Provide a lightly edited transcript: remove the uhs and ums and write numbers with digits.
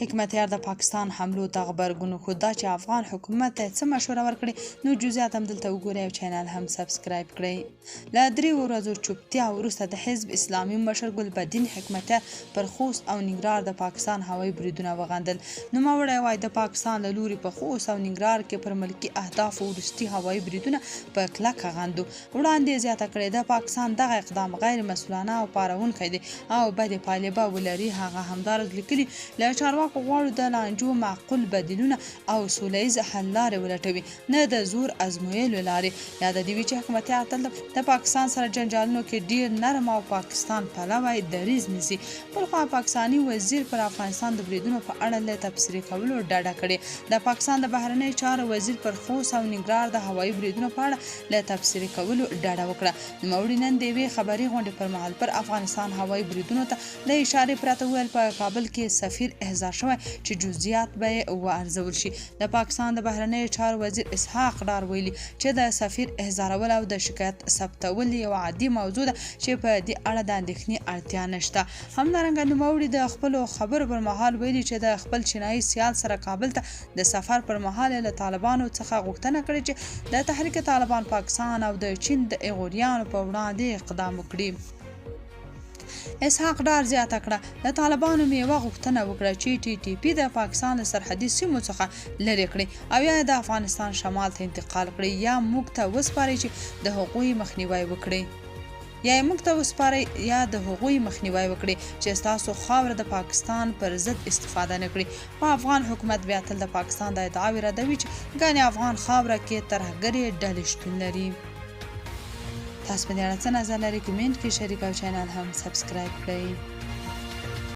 حکمتیار د پاکستان حملو ته غبرګون ښود چې افغان حکومت ته څه مشوره ورکړي نو جزئیات هم دلته وګورئ او چینل هم سبسکرایب کړئ. له 3 ورځو چوپتیا وروسته د حزب اسلامي مشر ګلبدین حکمتیار پر خوست او ننګرهار د پاکستان هوایي بریدونه وغندل. نوموړی وایي د پاکستان له لوري په خوست او ننګرهار کې پر ملکي اهدافو وروستي هوایي بریدونه په کلکه غندو. وړاندې زیاته کړې د پاکستان دغه اقدام غیر مسؤلانه او پارونکی دی او بدې پایلې به ولري. هغه همدارس لیکلي له چارواکو غواړو د لانجو معقول بدیلونه او سوله ییز حل لارې ولټوي نه د زور ازمویلو لارې. یاده دې وي چې حکمتیار تل د پاکستان سره جنجالونو کې ډیر نرم او پاکستان پلوی دریځ نیسي. بلخوا پاکستاني وزیر پر افغانستان د بریدونو په اړه له تبصرې کولو ډډه کړې. د پاکستان د بهرنۍ چارو وزیر پر خوست او ننګرهار د هوایي بریدونو په اړه له تبصرې کولو ډډه وکړه. نوموړي نن د یوې خبري غونډې پر مهال پر افغانستان هوایي بریدونو ته د اشارې پرته وویل په کابل کې سفیر احضار شوی چې جزئیات به یې وارزول شي. د پاکستان د بهرنیو چارو وزیر اسحاق ډار ویلي چې د سفیر احضارول او د شکایت ثبتول یو عادي موضوع ده چې په دې اړه د اندېښنې اړتیا نشته. همدارنګه نوموړي د خپلو خبرو پر مهال ویلي چې د خپل چینایي سیال سره کابل ته د سفر پر مهال له طالبانو څخه غوښتنه کړې چې د تحریک طالبان پاکستان او د چین د ایغوریانو په وړاندې اقدام وکړي. اسحاق ډار زیاته کړه د طالبانو مې یوه غوښتنه وکړه چې ټي ټي پي د پاکستان له سرحدي سیمو څخه لرې کړي او یا د افغانستان شمال ته انتقال کړي یا موږ ته وسپاري چې د هغوی مخنیوی وکړي چې ستاسو خاوره د پاکستان پر ضد استفاده نه کړي. په افغان حکومت بیا تل د پاکستان د ادعاوې ردوي چې ګڼې افغان خاوره کې ترهګرې ډلې شتون لري. تاسو په دې اړه څه نظر لرئ؟ کمنټ کې شریک او چینل هم سبسکرایب کړئ.